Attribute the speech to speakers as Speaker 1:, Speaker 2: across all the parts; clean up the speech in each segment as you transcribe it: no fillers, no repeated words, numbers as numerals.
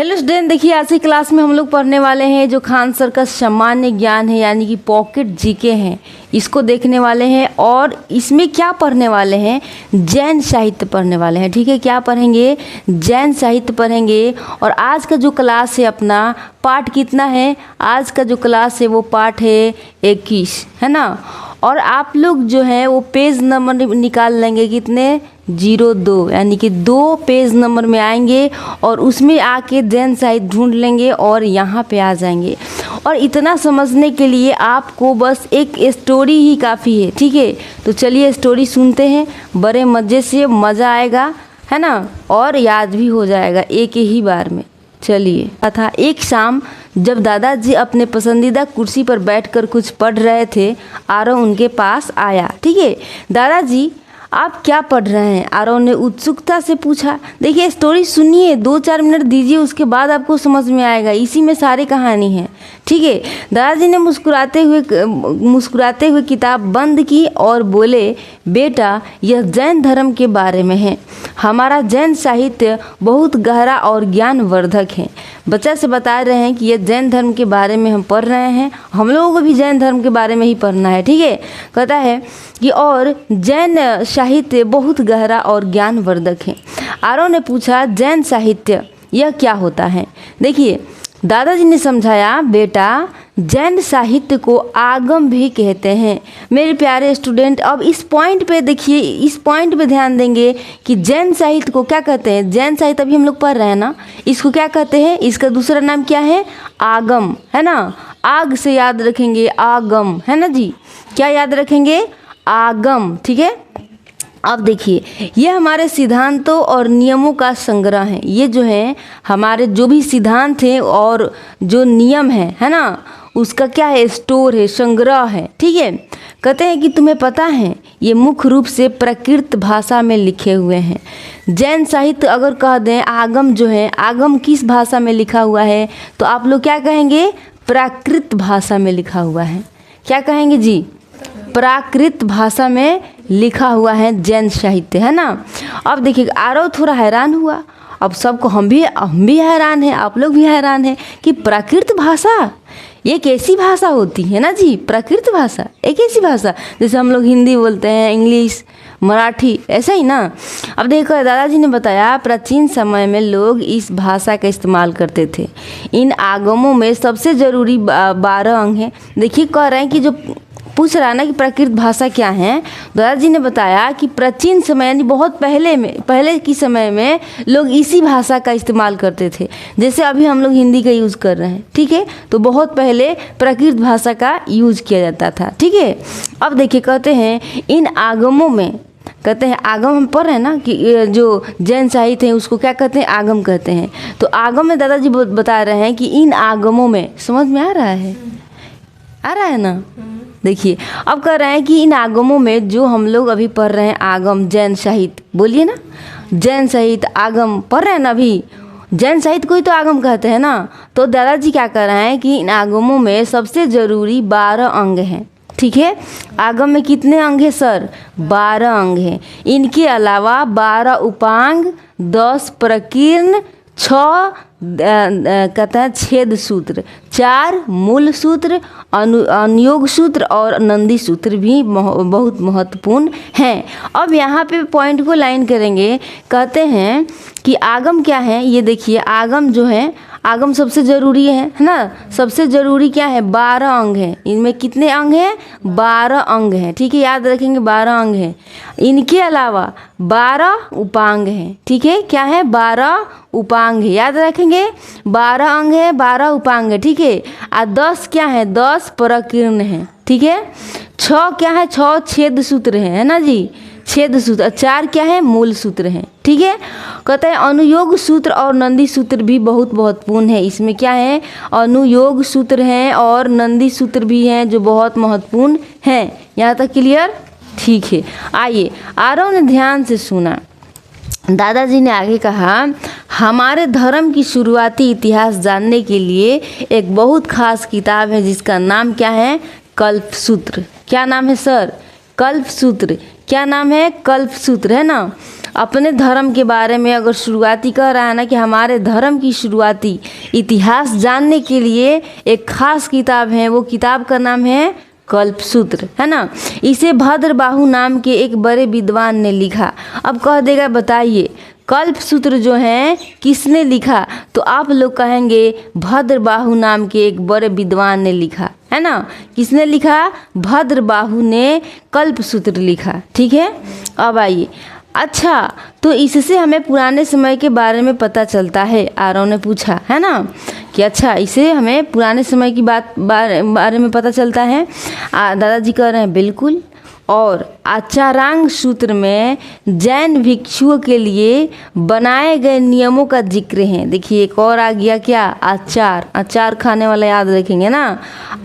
Speaker 1: Hello student, देखिए आज की क्लास में हम लोग पढ़ने वाले हैं जो खान सर का सामान्य ज्ञान है यानी कि पॉकेट जीके हैं, इसको देखने वाले हैं। और इसमें क्या पढ़ने वाले हैं, जैन साहित्य पढ़ने वाले हैं। ठीक है, क्या पढ़ेंगे, जैन साहित्य पढ़ेंगे। और आज का जो क्लास है अपना पाठ कितना है, आज का जो क्लास है वो पाठ है 21, है ना। और आप लोग जो है वो पेज नंबर निकाल लेंगे, कितने, 02, यानी कि 2 पेज नंबर में आएंगे और उसमें आके जैन साहित्य ढूंढ लेंगे और यहाँ पे आ जाएंगे। और इतना समझने के लिए आपको बस एक स्टोरी ही काफ़ी है। ठीक है, तो चलिए स्टोरी सुनते हैं, बड़े मज़े से, मज़ा आएगा, है ना, और याद भी हो जाएगा एक ही बार में। चलिए। था एक शाम जब दादाजी अपने पसंदीदा कुर्सी पर बैठकर कुछ पढ़ रहे थे, आरव उनके पास आया। ठीक है, दादाजी आप क्या पढ़ रहे हैं, आरव ने उत्सुकता से पूछा। देखिए स्टोरी सुनिए, 2-4 मिनट दीजिए, उसके बाद आपको समझ में आएगा, इसी में सारी कहानी है। ठीक है, दादाजी ने मुस्कुराते हुए किताब बंद की और बोले, बेटा यह जैन धर्म के बारे में है। हमारा जैन साहित्य बहुत गहरा और ज्ञानवर्धक है। बच्चा से बता रहे हैं कि यह जैन धर्म के बारे में हम पढ़ रहे हैं, हम लोगों को भी जैन धर्म के बारे में ही पढ़ना है। ठीक है, कहता है कि और जैन साहित्य बहुत गहरा और ज्ञानवर्धक है। आरव ने पूछा, जैन साहित्य यह क्या होता है। देखिए दादाजी ने समझाया, बेटा जैन साहित्य को आगम भी कहते हैं। मेरे प्यारे स्टूडेंट, अब इस पॉइंट पे देखिए, इस पॉइंट पे ध्यान देंगे कि जैन साहित्य को क्या कहते हैं। जैन साहित्य अभी हम लोग पढ़ रहे हैं ना, इसको क्या कहते हैं, इसका दूसरा नाम क्या है, आगम, है ना। आग से याद रखेंगे, आगम, है ना जी, क्या याद रखेंगे, आगम। ठीक है, अब देखिए ये हमारे सिद्धांतों और नियमों का संग्रह है। ये जो है हमारे जो भी सिद्धांत हैं और जो नियम है ना, उसका क्या है, स्टोर है, संग्रह है। ठीक है, कहते हैं कि तुम्हें पता है ये मुख्य रूप से प्राकृत भाषा में लिखे हुए हैं। जैन साहित्य अगर कह दें आगम जो है, आगम किस भाषा में लिखा हुआ है, तो आप लोग क्या कहेंगे, प्राकृत भाषा में लिखा हुआ है। क्या कहेंगे जी, प्राकृत भाषा में लिखा हुआ है जैन साहित्य, है ना। अब देखिए आरव थोड़ा हैरान हुआ। अब सबको हम भी हैरान हैं, आप लोग भी हैरान हैं कि प्राकृत भाषा ये कैसी भाषा होती है ना जी। प्राकृत भाषा एक ऐसी भाषा जैसे हम लोग हिंदी बोलते हैं, इंग्लिश, मराठी, ऐसा ही ना। अब देखो दादाजी ने बताया, प्राचीन समय में लोग इस भाषा का इस्तेमाल करते थे। इन आगमों में सबसे ज़रूरी 12 अंग हैं। देखिए कह रहे हैं कि जो पूछ रहा ना कि प्राकृत भाषा क्या है, दादाजी ने बताया कि प्राचीन समय यानी बहुत पहले के समय में लोग इसी भाषा का इस्तेमाल करते थे, जैसे अभी हम लोग हिंदी का यूज़ कर रहे हैं। ठीक है, तो बहुत पहले प्राकृत भाषा का यूज़ किया जाता था। ठीक है, अब देखिए कहते हैं इन आगमों में, कहते हैं आगम हम पढ़ रहे हैं ना कि जो जैन साहित्य है उसको क्या कहते हैं, आगम कहते हैं। तो आगम में दादाजी बता रहे हैं कि इन आगमों में, समझ में आ रहा है ना। देखिए अब कह रहे हैं कि इन आगमों में जो हम लोग अभी पढ़ रहे हैं आगम, जैन साहित्य, बोलिए ना, जैन साहित्य आगम पढ़ रहे हैं ना अभी, जैन साहित्य को ही तो आगम कहते हैं ना। तो दादाजी क्या कर रहे हैं कि इन आगमों में सबसे ज़रूरी 12 अंग हैं। ठीक है, आगम में कितने अंग हैं सर, 12 अंग हैं। इनके अलावा 12 उपांग, 10 प्रकीर्ण, 6 कहते हैं छेद सूत्र, 4 मूल सूत्र, अनुयोग सूत्र और नंदी सूत्र भी बहुत महत्वपूर्ण हैं। अब यहाँ पे पॉइंट को लाइन करेंगे, कहते हैं कि आगम क्या है। ये देखिए आगम जो है, आगम सबसे ज़रूरी है ना। सबसे ज़रूरी क्या है, 12 अंग हैं। इनमें कितने अंग हैं, 12 अंग हैं। ठीक है, याद रखेंगे 12 अंग हैं। इनके अलावा 12 उपांग हैं। ठीक है, क्या है, 12 उपांग है, याद रखेंगे 12 अंग है, 12 उपांग है। ठीक है, और 10 क्या है, 10 प्रकीर्ण है। ठीक है, 6 क्या है, 6 छेद सूत्र है ना जी, छेद सूत्र। 4 क्या है, मूल सूत्र हैं। ठीक है, कहते हैं अनुयोग सूत्र और नंदी सूत्र भी बहुत महत्वपूर्ण है। इसमें क्या है, अनुयोग सूत्र हैं और नंदी सूत्र भी हैं जो बहुत महत्वपूर्ण हैं। यहाँ तक क्लियर। ठीक है, आइए आरव ने ध्यान से सुना। दादाजी ने आगे कहा, हमारे धर्म की शुरुआती इतिहास जानने के लिए एक बहुत खास किताब है जिसका नाम क्या है, कल्पसूत्र। क्या नाम है सर, कल्पसूत्र। क्या नाम है, कल्पसूत्र, है ना। अपने धर्म के बारे में अगर शुरुआती कह रहा है ना कि हमारे धर्म की शुरुआती इतिहास जानने के लिए एक खास किताब है, वो किताब का नाम है कल्पसूत्र, है ना। इसे भद्रबाहु नाम के एक बड़े विद्वान ने लिखा। अब कह देगा बताइए कल्पसूत्र जो है किसने लिखा, तो आप लोग कहेंगे भद्रबाहु नाम के एक बड़े विद्वान ने लिखा, है ना। किसने लिखा? भद्रबाहु ने कल्पसूत्र लिखा, ठीक है। अब आइए, अच्छा तो इससे हमें पुराने समय के बारे में पता चलता है। आरव ने पूछा, है ना, कि अच्छा इससे हमें पुराने समय की बारे में पता चलता है। दादाजी कह रहे हैं बिल्कुल। और आचारांग सूत्र में जैन भिक्षुओं के लिए बनाए गए नियमों का जिक्र है। देखिए एक और आ गया क्या? अचार खाने वाला याद रखेंगे ना,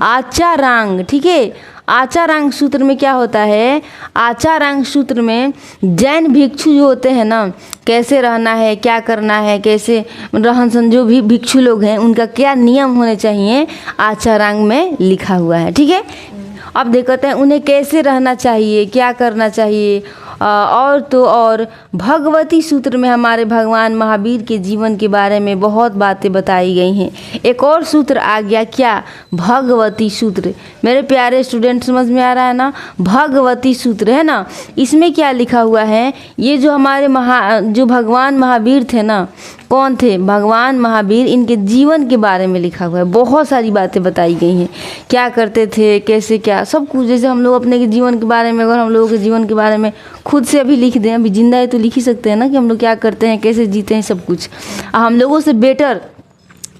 Speaker 1: आचारांग, ठीक है। आचारांग सूत्र में क्या होता है? आचारांग सूत्र में जैन भिक्षु जो होते हैं ना, कैसे रहना है, क्या करना है, कैसे रहन सहन, जो भी भिक्षु लोग हैं उनका क्या नियम होने चाहिए, आचारांग में लिखा हुआ है, ठीक है। अब देखते हैं उन्हें कैसे रहना चाहिए, क्या करना चाहिए। और तो और भगवती सूत्र में हमारे भगवान महावीर के जीवन के बारे में बहुत बातें बताई गई हैं। एक और सूत्र आ गया क्या? भगवती सूत्र। मेरे प्यारे स्टूडेंट समझ में आ रहा है ना? भगवती सूत्र है ना, इसमें क्या लिखा हुआ है? ये जो हमारे जो भगवान महावीर थे ना, कौन थे? भगवान महावीर, इनके जीवन के बारे में लिखा हुआ है। बहुत सारी बातें बताई गई हैं, क्या करते थे, कैसे क्या, सब कुछ। जैसे हम लोग अपने जीवन के बारे में, अगर हम लोगों के जीवन के बारे में खुद से अभी लिख दें, अभी जिंदा है तो लिख ही सकते हैं ना कि हम लोग क्या करते हैं, कैसे जीते हैं, सब कुछ। हम लोगों से बेटर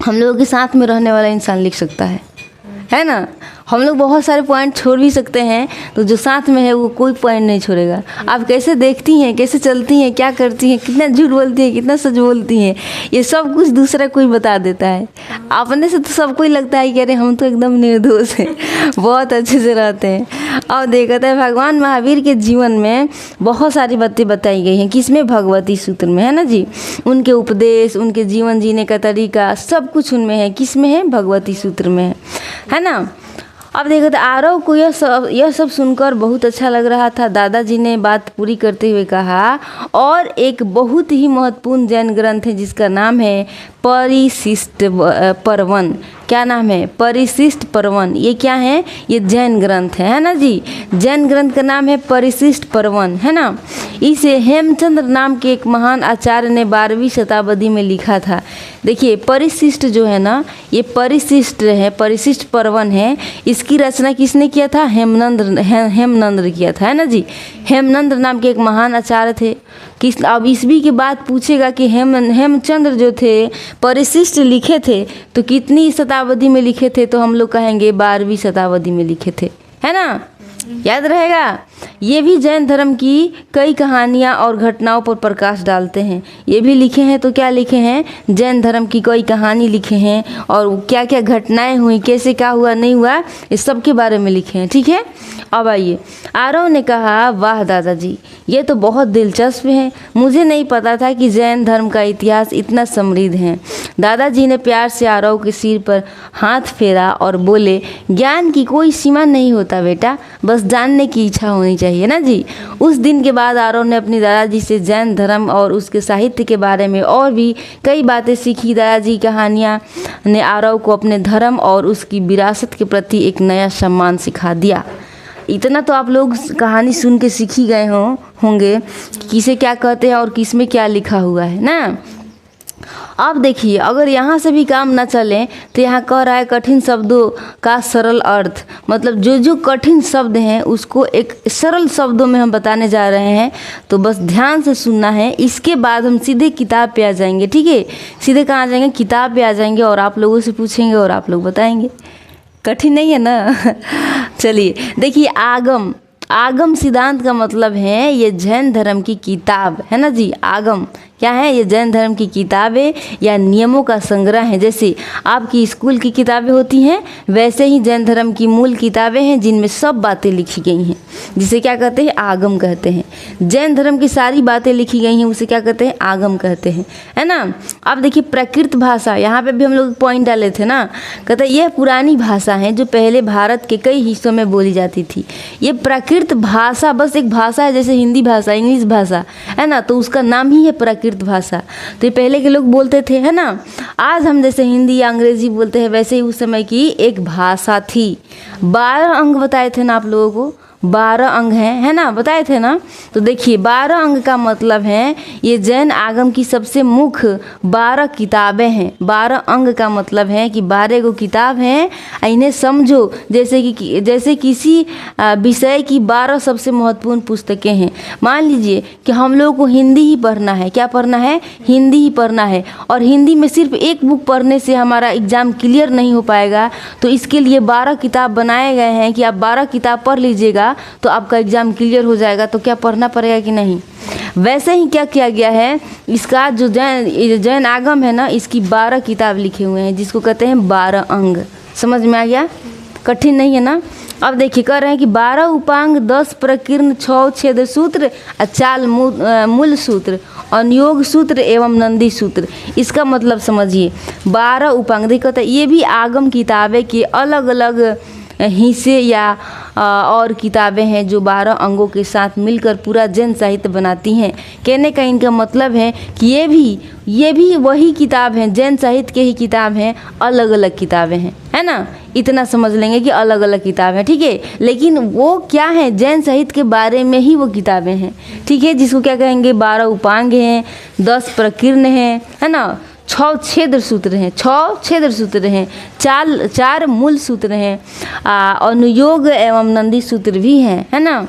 Speaker 1: हम लोगों के साथ में रहने वाला इंसान लिख सकता है ना। हम लोग बहुत सारे पॉइंट छोड़ भी सकते हैं, तो जो साथ में है वो कोई पॉइंट नहीं छोड़ेगा। आप कैसे देखती हैं, कैसे चलती हैं, क्या करती हैं, कितना झूठ बोलती हैं, कितना सच बोलती हैं, ये सब कुछ दूसरा कोई बता देता है। अपने से तो सबको ही लगता है कि अरे हम तो एकदम निर्दोष हैं, बहुत अच्छे से रहते हैं। और देखते हैं भगवान महावीर के जीवन में बहुत सारी बातें बताई गई हैं। किसमें? भगवती सूत्र में, है ना जी। उनके उपदेश, उनके जीवन जीने का तरीका, सब कुछ उनमें है। किसमें है? भगवती सूत्र में है ना। अब देखो तो आरव को यह सब सुनकर बहुत अच्छा लग रहा था। दादाजी ने बात पूरी करते हुए कहा, और एक बहुत ही महत्वपूर्ण जैन ग्रंथ है जिसका नाम है परिशिष्ट पर्वन। क्या नाम है? परिशिष्ट पर्वन। ये क्या है? ये जैन ग्रंथ है ना जी। जैन ग्रंथ का नाम है परिशिष्ट पर्वन, है ना। इसे हेमचंद्र नाम के एक महान आचार्य ने 12वीं शताब्दी में लिखा था। देखिए परिशिष्ट जो है ना, ये परिशिष्ट है, परिशिष्ट पर्वन है। इसकी रचना किसने किया था? हेमनंद किया था, है ना जी। हेमनंद नाम के एक महान आचार्य थे। अब ईस्वी के बाद पूछेगा कि हेमचंद्र जो थे परिशिष्ट लिखे थे तो कितनी शताब्दी में लिखे थे, तो हम लोग कहेंगे 12वीं शताब्दी में लिखे थे, है ना। याद रहेगा। ये भी जैन धर्म की कई कहानियाँ और घटनाओं पर प्रकाश डालते हैं। ये भी लिखे हैं, तो क्या लिखे हैं? जैन धर्म की कोई कहानी लिखे हैं, और क्या क्या घटनाएं हुई, कैसे क्या हुआ नहीं हुआ, इस सब के बारे में लिखे हैं, ठीक है। अब आइए, आरव ने कहा, वाह दादाजी, ये तो बहुत दिलचस्प है। मुझे नहीं पता था कि जैन धर्म का इतिहास इतना समृद्ध है। दादाजी ने प्यार से आरव के सिर पर हाथ फेरा और बोले, ज्ञान की कोई सीमा नहीं होता बेटा, बस जानने की इच्छा होनी चाहिए ना जी। उस दिन के बाद आरव ने अपनी दादाजी से जैन धर्म और उसके साहित्य के बारे में और भी कई बातें सीखी। दादाजी कहानियाँ ने आरव को अपने धर्म और उसकी विरासत के प्रति एक नया सम्मान सिखा दिया। इतना तो आप लोग कहानी सुन के सीख ही गए होंगे किसे क्या कहते हैं और किस में क्या लिखा हुआ है ना। अब देखिए, अगर यहाँ से भी काम ना चले तो यहाँ कह रहा है कठिन शब्दों का सरल अर्थ। मतलब जो कठिन शब्द हैं उसको एक सरल शब्दों में हम बताने जा रहे हैं, तो बस ध्यान से सुनना है। इसके बाद हम सीधे किताब पे आ जाएंगे, ठीक है। सीधे कहाँ आ जाएंगे? किताब पे आ जाएंगे, और आप लोगों से पूछेंगे और आप लोग बताएंगे। कठिन नहीं है ना। चलिए देखिए, आगम सिद्धांत का मतलब है ये जैन धर्म की किताब, है ना जी। आगम क्या है? ये जैन धर्म की किताबें या नियमों का संग्रह है। जैसे आपकी स्कूल की किताबें होती हैं, वैसे ही जैन धर्म की मूल किताबें हैं जिनमें सब बातें लिखी गई हैं, जिसे क्या कहते हैं? आगम कहते हैं। जैन धर्म की सारी बातें लिखी गई हैं, उसे क्या कहते हैं? आगम कहते हैं, है ना। अब देखिए प्राकृत भाषा, यहाँ पे भी हम लोग पॉइंट डाले थे ना, कहते हैं यह पुरानी भाषा है जो पहले भारत के कई हिस्सों में बोली जाती थी। ये प्राकृत भाषा बस एक भाषा है, जैसे हिंदी भाषा, इंग्लिश भाषा, है ना, तो उसका नाम ही है प्राकृत भाषा। तो ये पहले के लोग बोलते थे, है ना। आज हम जैसे हिंदी या अंग्रेजी बोलते हैं, वैसे ही उस समय की एक भाषा थी। 12 अंग बताए थे ना आप लोगों को, 12 अंग हैं, है ना, बताए थे ना। तो देखिए 12 अंग का मतलब है ये जैन आगम की सबसे मुख्य 12 किताबें हैं। 12 अंग का मतलब है कि 12 गो किताब हैं, इन्हें समझो जैसे किसी विषय की 12 सबसे महत्वपूर्ण पुस्तकें हैं। मान लीजिए कि हम लोगों को हिंदी ही पढ़ना है, क्या पढ़ना है? हिंदी ही पढ़ना है, और हिंदी में सिर्फ एक बुक पढ़ने से हमारा एग्ज़ाम क्लियर नहीं हो पाएगा। तो इसके लिए 12 किताब बनाए गए हैं कि आप 12 किताब पढ़ लीजिएगा तो आपका एग्ज़ाम क्लियर हो जाएगा। तो क्या पढ़ना पड़ेगा कि नहीं? वैसे ही क्या किया गया है, इसका जो जैन आगम है ना, इसकी 12 किताब लिखे हुए हैं, जिसको कहते हैं 12 अंग। समझ में आ गया? कठिन नहीं है ना। अब देखिए कह रहे हैं कि 12 उपांग, 10 प्रकीर्ण, 6 छेद सूत्र, 4 मूल सूत्र, अनुयोग सूत्र एवं नंदी सूत्र। इसका मतलब समझिए 12 उपांग, देखो ये भी आगम किताबें के अलग अलग हिस्से या और किताबें हैं जो 12 अंगों के साथ मिलकर पूरा जैन साहित्य बनाती हैं। कहने का इनका मतलब है कि ये भी वही किताब हैं, जैन साहित्य के ही किताब हैं, अलग अलग किताबें हैं, है ना। इतना समझ लेंगे कि अलग अलग किताब है, ठीक है। लेकिन वो क्या है? जैन साहित्य के बारे में ही वो किताबें हैं, ठीक है, जिसको क्या कहेंगे? 12 उपांग हैं, 10 प्रकीर्ण हैं, है ना, 6 छेद सूत्र हैं, 6 छेद सूत्र हैं, 4 मूल सूत्र हैं, अनुयोग एवं नंदी सूत्र भी हैं, है ना।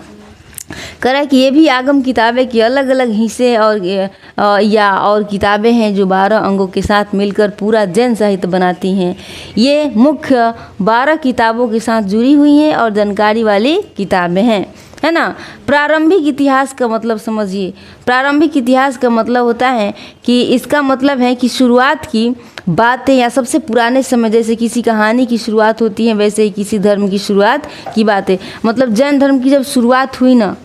Speaker 1: कह रहा है कि ये भी आगम किताबें की अलग अलग हिस्से और किताबें हैं जो 12 अंगों के साथ मिलकर पूरा जैन साहित्य बनाती हैं। ये मुख्य 12 किताबों के साथ जुड़ी हुई हैं और जानकारी वाली किताबें हैं, है ना। प्रारंभिक इतिहास का मतलब समझिए। प्रारंभिक इतिहास का मतलब होता है कि इसका मतलब है कि शुरुआत की बातें या सबसे पुराने समय, जैसे किसी कहानी की शुरुआत होती है वैसे ही किसी धर्म की शुरुआत की बातें। मतलब जैन धर्म की जब शुरुआत हुई ना,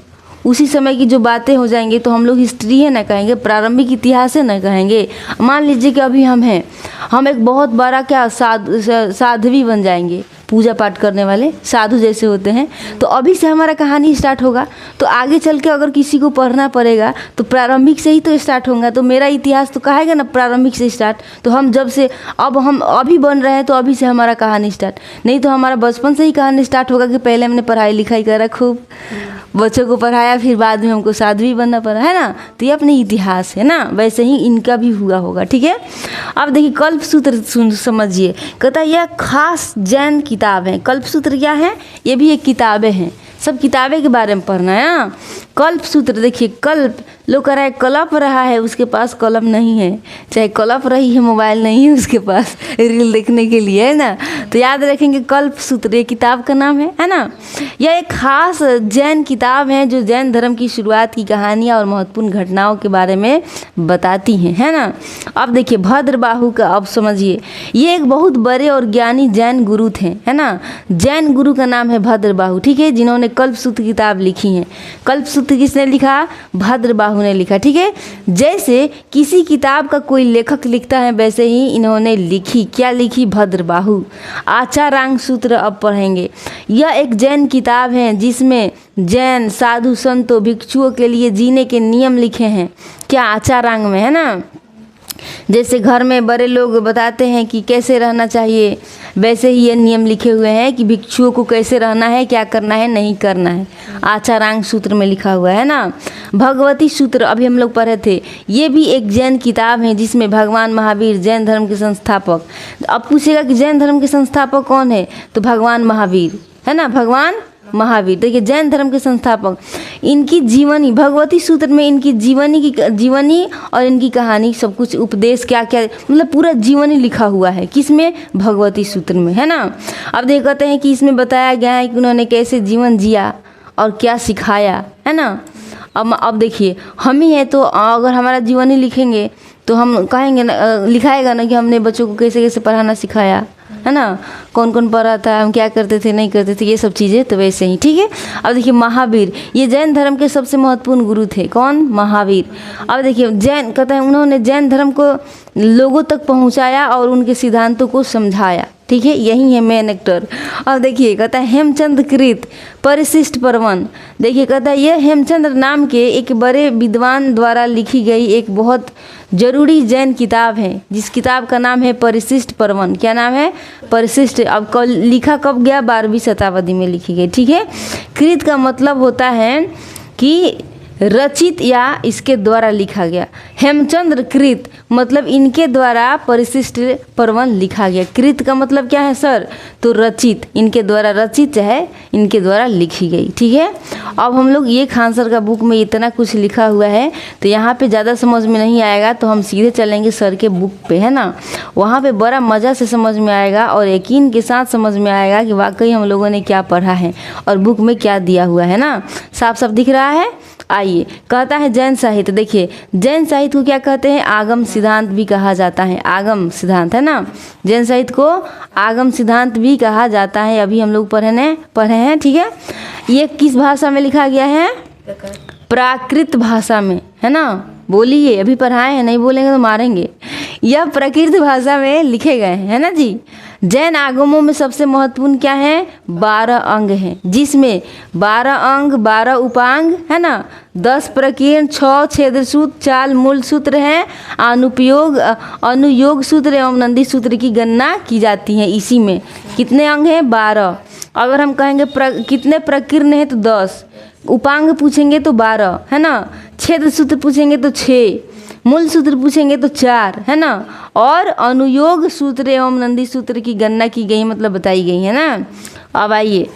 Speaker 1: उसी समय की जो बातें हो जाएंगे तो हम लोग हिस्ट्री है ना कहेंगे, प्रारंभिक इतिहास है ना कहेंगे। मान लीजिए कि अभी हम एक बहुत बड़ा क्या साध्वी बन जाएंगे, पूजा पाठ करने वाले साधु जैसे होते हैं, तो अभी से हमारा कहानी स्टार्ट होगा। तो आगे चल के अगर किसी को पढ़ना पड़ेगा तो प्रारंभिक से ही तो स्टार्ट होगा। तो मेरा इतिहास तो कहेगा ना प्रारंभिक से स्टार्ट। तो हम जब से हम अभी बन रहे हैं तो अभी से हमारा कहानी स्टार्ट, नहीं तो हमारा बचपन से ही कहानी स्टार्ट होगा कि पहले हमने पढ़ाई लिखाई करा, खूब बच्चों को पढ़ाया, फिर बाद में हमको साध्वी बनना पड़ा, है ना। तो ये अपनी इतिहास है ना, वैसे ही इनका भी हुआ होगा, ठीक है। अब देखिए कल्पसूत्र समझिए। कहता है यह खास जैन किताब है। कल्पसूत्र क्या है? ये भी एक किताबें हैं, सब किताबें के बारे में पढ़ना है ना। कल्पसूत्र देखिए, कल्प लोग कह रहा है कलप रहा है, उसके पास कलम नहीं है, चाहे कलप रही है मोबाइल नहीं है उसके पास रील देखने के लिए, है ना। तो याद रखेंगे कल्पसूत्र ये किताब का नाम है ना। यह एक खास जैन किताब है जो जैन धर्म की शुरुआत की कहानियाँ और महत्वपूर्ण घटनाओं के बारे में बताती हैं, है ना। अब देखिए भद्रबाहु का, अब समझिए, ये एक बहुत बड़े और ज्ञानी जैन गुरु थे, है ना। जैन गुरु का नाम है भद्रबाहु, ठीक है, जिन्होंने कल्पसूत्र किताब लिखी है। कल्पसूत्र किसने लिखा? भद्रबाहु ने लिखा, ठीक है। जैसे किसी किताब का कोई लेखक लिखता है वैसे ही इन्होंने लिखी। क्या लिखी? भद्रबाहु। आचारांग सूत्र अब पढ़ेंगे। यह एक जैन किताब है जिसमें जैन साधु संतों भिक्षुओं के लिए जीने के नियम लिखे हैं। क्या? आचारांग में, है ना। जैसे घर में बड़े लोग बताते हैं कि कैसे रहना चाहिए, वैसे ही ये नियम लिखे हुए हैं कि भिक्षुओं को कैसे रहना है, क्या करना है, नहीं करना है। आचारांग सूत्र में लिखा हुआ है ना। भगवती सूत्र अभी हम लोग पढ़े थे, ये भी एक जैन किताब है जिसमें भगवान महावीर, जैन धर्म के संस्थापक। अब पूछेगा कि जैन धर्म के संस्थापक कौन है? तो भगवान महावीर, है ना, भगवान महावीर। देखिए जैन धर्म के संस्थापक, इनकी जीवनी, भगवती सूत्र में इनकी जीवनी और इनकी कहानी, सब कुछ उपदेश क्या क्या, मतलब पूरा जीवनी लिखा हुआ है। किसमें? भगवती सूत्र में, है ना। अब कहते हैं कि इसमें बताया गया है कि उन्होंने कैसे जीवन जिया और क्या सिखाया, है ना। अब देखिए हम ही हैं, तो अगर हमारा जीवन ही लिखेंगे तो हम कहेंगे ना, लिखाएगा ना कि हमने बच्चों को कैसे कैसे पढ़ाना सिखाया, है ना, कौन कौन पढ़ा था, हम क्या करते थे नहीं करते थे, ये सब चीज़ें। तो वैसे ही ठीक है। अब देखिए महावीर, ये जैन धर्म के सबसे महत्वपूर्ण गुरु थे। कौन? महावीर। अब देखिए जैन कहते हैं उन्होंने जैन धर्म को लोगों तक पहुंचाया और उनके सिद्धांतों को समझाया। ठीक है, यही है मेन एक्टर। अब देखिए कहता है हेमचंद्र कृत परिशिष्ट पर्वन। देखिए कहता है यह हेमचंद्र नाम के एक बड़े विद्वान द्वारा लिखी गई एक बहुत जरूरी जैन किताब है, जिस किताब का नाम है परिशिष्ट पर्वन। क्या नाम है? परिशिष्ट। अब लिखा कब गया? 12वीं शताब्दी में लिखी गई। ठीक है। कृत का मतलब होता है कि रचित या इसके द्वारा लिखा गया। हेमचंद्र कृत मतलब इनके द्वारा परिशिष्ट पर्वन लिखा गया। कृत का मतलब क्या है सर? तो रचित, इनके द्वारा रचित है, इनके द्वारा लिखी गई। ठीक है। अब हम लोग ये खान सर का बुक में इतना कुछ लिखा हुआ है तो यहाँ पे ज़्यादा समझ में नहीं आएगा, तो हम सीधे चलेंगे सर के बुक पे, है ना। वहाँ पे बड़ा मज़ा से समझ में आएगा और यकीन के साथ समझ में आएगा कि वाकई हम लोगों ने क्या पढ़ा है और बुक में क्या दिया हुआ है ना। साफ साफ दिख रहा है। आइए, कहता है जैन साहित्य। देखिए जैन साहित्य को क्या कहते हैं? आगम सिद्धांत भी कहा जाता है। आगम सिद्धांत, है ना। जैन साहित्य को आगम सिद्धांत भी कहा जाता है। अभी हम लोग पढ़े हैं। ठीक है। ये किस भाषा में लिखा गया है? प्राकृत भाषा में, है ना। बोलिए, अभी पढ़ाए हैं, नहीं बोलेंगे तो मारेंगे। यह प्राकृत भाषा में लिखे गए हैं, है ना जी। जैन आगमों में सबसे महत्वपूर्ण क्या है? 12 अंग हैं, जिसमें 12 अंग, 12 उपांग, है ना, 10 प्रकीर्ण, 6 छेद सूत्र, 4 मूल सूत्र हैं, अनुयोग सूत्र एवं नंदी सूत्र की गणना की जाती है। इसी में कितने अंग हैं? 12। अगर हम कहेंगे कितने प्रकीर्ण हैं तो 10, उपांग पूछेंगे तो 12, है ना, छेद सूत्र पूछेंगे तो 6, मूल सूत्र पूछेंगे तो 4, है ना, और अनुयोग सूत्र एवं नंदी सूत्र की गणना की गई, मतलब बताई गई है ना। अब आइए,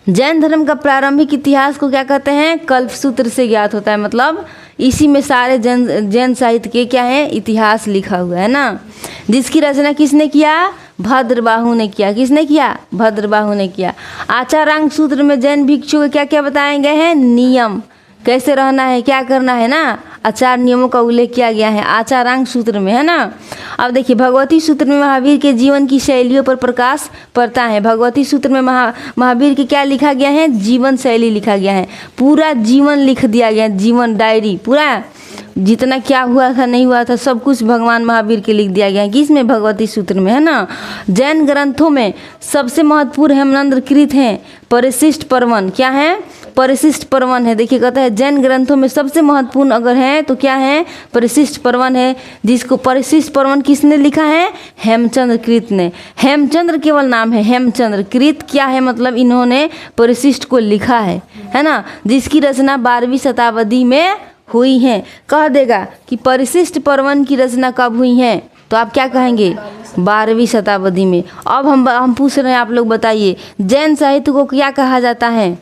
Speaker 1: जैन धर्म का प्रारंभिक इतिहास को क्या कहते हैं? कल्प सूत्र से ज्ञात होता है। मतलब इसी में सारे जैन साहित्य के क्या है? इतिहास लिखा हुआ है ना। जिसकी रचना किसने किया? भद्रबाहु ने किया। किसने किया? भद्रबाहु ने किया। आचारांग सूत्र में जैन भिक्षु के क्या क्या बताए गए हैं? नियम, कैसे रहना है, क्या करना है ना, आचार नियमों का उल्लेख किया गया है आचारांग सूत्र में, है ना। अब देखिए भगवती सूत्र में महावीर के जीवन की शैलियों पर प्रकाश पड़ता है। भगवती सूत्र में महावीर के क्या लिखा गया है? जीवन शैली लिखा गया है। पूरा जीवन लिख दिया गया है, जीवन डायरी, पूरा जितना क्या हुआ था नहीं हुआ था सब कुछ भगवान महावीर के लिख दिया गया है। किसमें? भगवती सूत्र में, है ना। जैन ग्रंथों में सबसे महत्वपूर्ण हेमचंद्र कृत हैं परिशिष्ट पर्वन। क्या है? परिशिष्ट पर्वन है। देखिए कहता है जैन ग्रंथों में सबसे महत्वपूर्ण अगर है तो क्या है? परिशिष्ट पर्वन है। जिसको परिशिष्ट पर्वन किसने लिखा है? हेमचंद्र कृत ने। हेमचंद्र केवल नाम है, हेमचंद्र कृत क्या है? मतलब इन्होंने परिशिष्ट को लिखा है ना। जिसकी रचना 12वीं शताब्दी में हुई है। कह देगा कि परिशिष्ट पर्वन की रचना कब हुई है तो आप क्या कहेंगे? 12वीं शताब्दी में। अब हम पूछ रहे हैं, आप लोग बताइए जैन साहित्य को क्या कहा जाता है?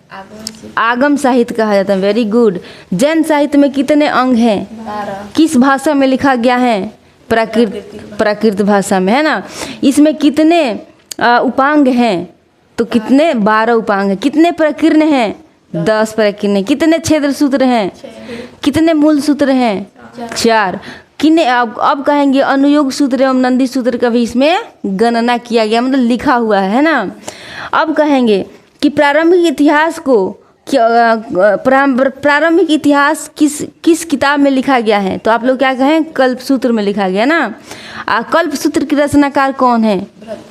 Speaker 1: आगम साहित्य कहा जाता है। Very good. जैन साहित्य में कितने अंग हैं?
Speaker 2: 12।
Speaker 1: किस भाषा में लिखा गया है? प्राकृत भाषा में, है ना। इसमें कितने उपांग हैं? तो कितने? 12 उपांग हैं। कितने प्रकीर्ण हैं? 10 प्रकीर्ण। कितने छेद सूत्र हैं? कितने मूल सूत्र हैं? 4। किन्ने अब कहेंगे अनुयोग सूत्र एवं नंदी सूत्र का भी इसमें गणना किया गया, मतलब लिखा हुआ है ना। अब कहेंगे कि प्रारंभिक इतिहास को प्रारंभिक इतिहास किस किताब में लिखा गया है तो आप लोग क्या कहें? कल्प सूत्र में लिखा गया ना। कल्प सूत्र की रचनाकार कौन है?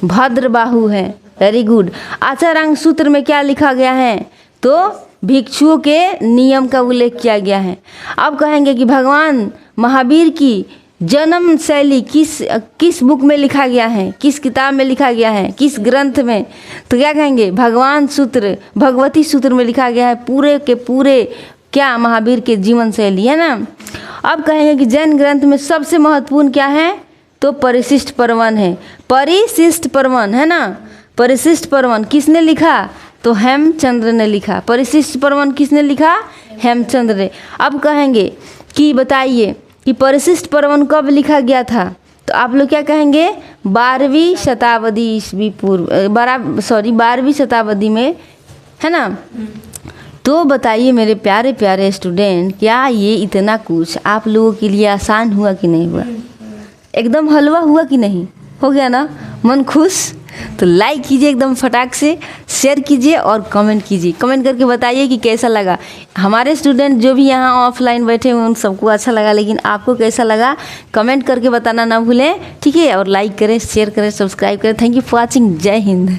Speaker 1: भद्रबाहु है। Very good. आचारांग सूत्र में क्या लिखा गया है? तो भिक्षुओं के नियम का उल्लेख किया गया है। अब कहेंगे कि भगवान महावीर की जन्म शैली किस बुक में लिखा गया है? किस किताब में लिखा गया है? किस ग्रंथ में? तो क्या कहेंगे? भगवती सूत्र में लिखा गया है। पूरे के पूरे क्या? महावीर के जीवन शैली, है ना। अब कहेंगे कि जैन ग्रंथ में सबसे महत्वपूर्ण क्या है? तो परिशिष्ट पर्वन है। परिशिष्ट पर्वन, है ना। परिशिष्ट पर्वन किसने लिखा? तो हेमचंद्र ने लिखा। परिशिष्ट पर्वन किसने लिखा? हेमचंद्र ने। अब कहेंगे कि बताइए कि परिशिष्ट पर्वन कब लिखा गया था तो आप लोग क्या कहेंगे? 12वीं शताब्दी ईस्वी पूर्व 12वीं शताब्दी में, है ना। तो बताइए मेरे प्यारे प्यारे स्टूडेंट, क्या ये इतना कुछ आप लोगों के लिए आसान हुआ कि नहीं हुआ? एकदम हलवा हुआ कि नहीं? हो गया ना मन खुश? तो लाइक कीजिए एकदम फटाक से, शेयर कीजिए और कमेंट कीजिए। कमेंट करके बताइए कि कैसा लगा। हमारे स्टूडेंट जो भी यहाँ ऑफलाइन बैठे हुए उन सबको अच्छा लगा, लेकिन आपको कैसा लगा कमेंट करके बताना ना भूलें, ठीक है? और लाइक करें, शेयर करें, सब्सक्राइब करें। Thank you for watching. जय हिंद।